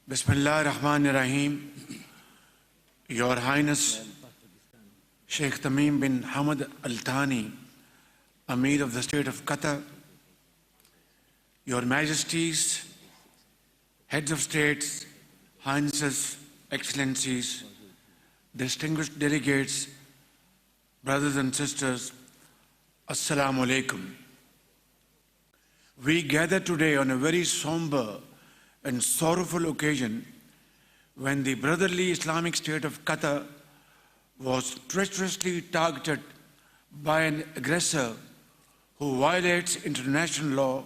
Bismillah ar-Rahman ar-Rahim. Your Highness Sheikh Tamim bin Hamad Al Thani, Amir of the State of Qatar, Your Majesties, Heads of States, Highnesses, Excellencies, distinguished delegates, brothers and sisters, Assalamu alaikum. We gather today on a very somber and sorrowful occasion when the brotherly Islamic State of Qatar was treacherously targeted by an aggressor who violates international law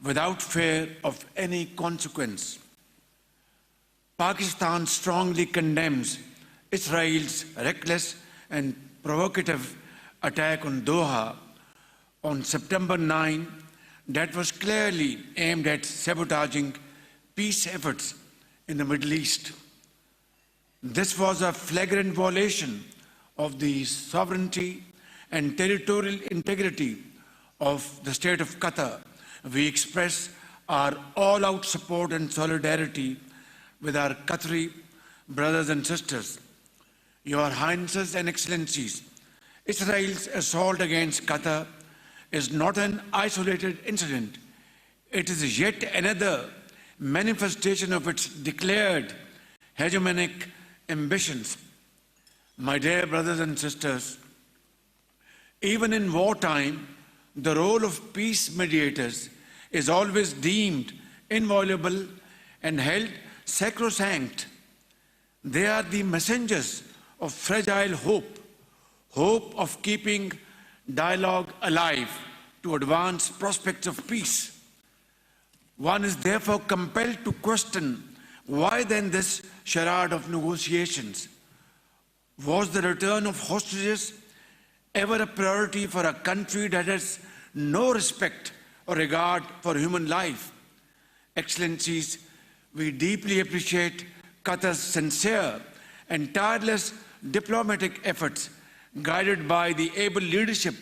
without fear of any consequence. Pakistan strongly condemns Israel's reckless and provocative attack on Doha on September 9 that was clearly aimed at sabotaging peace efforts in the Middle East. This was a flagrant violation of the sovereignty and territorial integrity of the State of Qatar. We express our all-out support and solidarity with our Qatari brothers and sisters. Your Highnesses and Excellencies, Israel's assault against Qatar is not an isolated incident. It is yet another manifestation of its declared hegemonic ambitions. My dear brothers and sisters, even in wartime, the role of peace mediators is always deemed inviolable and held sacrosanct. They are the messengers of fragile hope of keeping dialogue alive to advance prospects of peace. One is therefore compelled to question, why then this charade of negotiations? Was the return of hostages ever a priority for a country that has no respect or regard for human life? Excellencies, we deeply appreciate Qatar's sincere and tireless diplomatic efforts, guided by the able leadership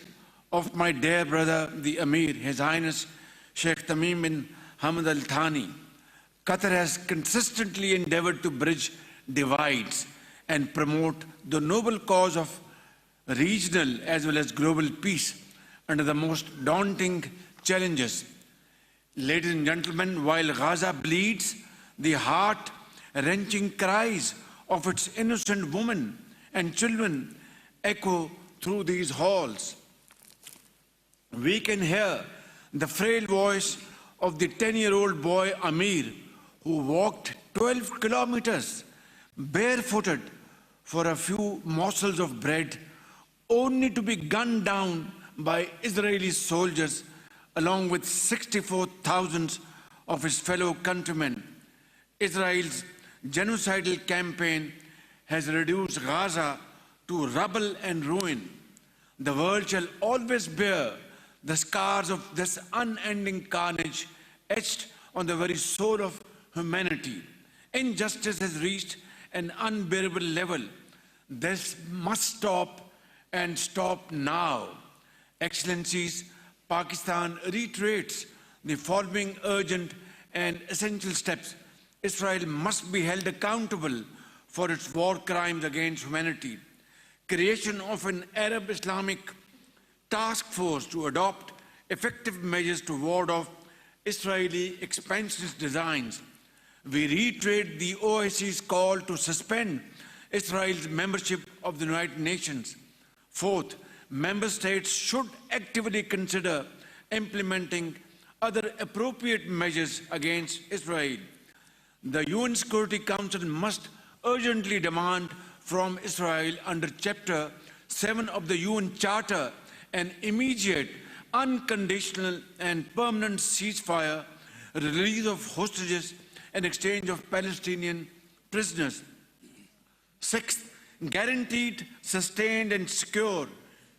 of my dear brother, the Amir, His Highness Sheikh Tamim bin Hamad Al Thani. Qatar has consistently endeavored to bridge divides and promote the noble cause of regional as well as global peace under the most daunting challenges. Ladies and gentlemen, while Gaza bleeds, the heart-wrenching cries of its innocent women and children echo through these halls. We can hear the frail voice of the 10-year-old boy Amir, who walked 12 kilometers barefooted for a few morsels of bread, only to be gunned down by Israeli soldiers along with 64,000 of his fellow countrymen. Israel's genocidal campaign has reduced Gaza to rubble and ruin. The world shall always bear the scars of this unending carnage etched on the very soul of humanity. Injustice has reached an unbearable level. This must stop, and stop now. Excellencies, Pakistan reiterates the following urgent and essential steps. Israel must be held accountable for its war crimes against humanity. Creation of an Arab Islamic task force to adopt effective measures to ward off Israeli expansionist designs. We reiterate the OIC's call to suspend Israel's membership of the United Nations. Fourth, member states should actively consider implementing other appropriate measures against Israel. The UN Security Council must urgently demand from Israel under Chapter 7 of the UN Charter an immediate, unconditional and permanent ceasefire, release of hostages and exchange of Palestinian prisoners. Sixth, guaranteed, sustained and secure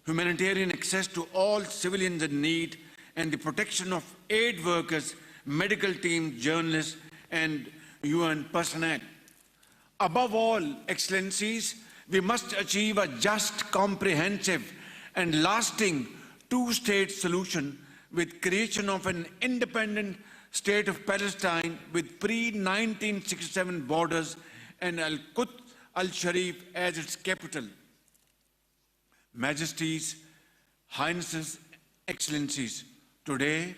humanitarian access to all civilians in need and the protection of aid workers, medical teams, journalists and UN personnel. Above all, Excellencies, we must achieve a just, comprehensive and lasting two-state solution with creation of an independent state of Palestine with pre-1967 borders and Al-Quds Al-Sharif as its capital. Majesties, Highnesses, Excellencies, today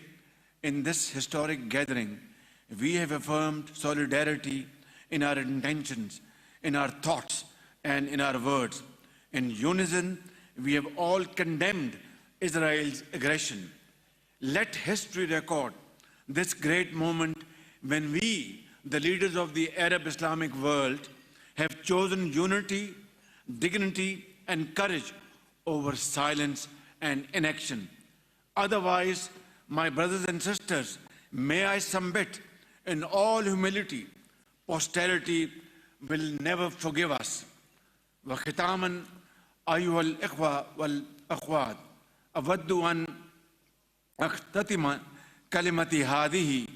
in this historic gathering, we have affirmed solidarity in our intentions, in our thoughts, and in our words. In unison, we have all condemned Israel's aggression. Let history record this great moment when we, the leaders of the Arab Islamic world, have chosen unity, dignity, and courage over silence and inaction. Otherwise, my brothers and sisters, may I submit in all humility, posterity will never forgive us. وختاما أيها الإخوة والأخوات أود أن أختتم كلمتي هذه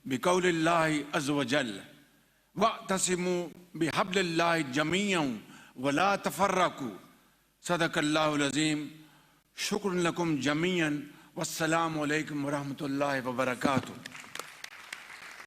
بقول الله عز وجل واعتصموا بحبل الله جميعا ولا تفرقوا صدق الله العظيم شكرا لكم جميعا والسلام عليكم ورحمة الله وبركاته.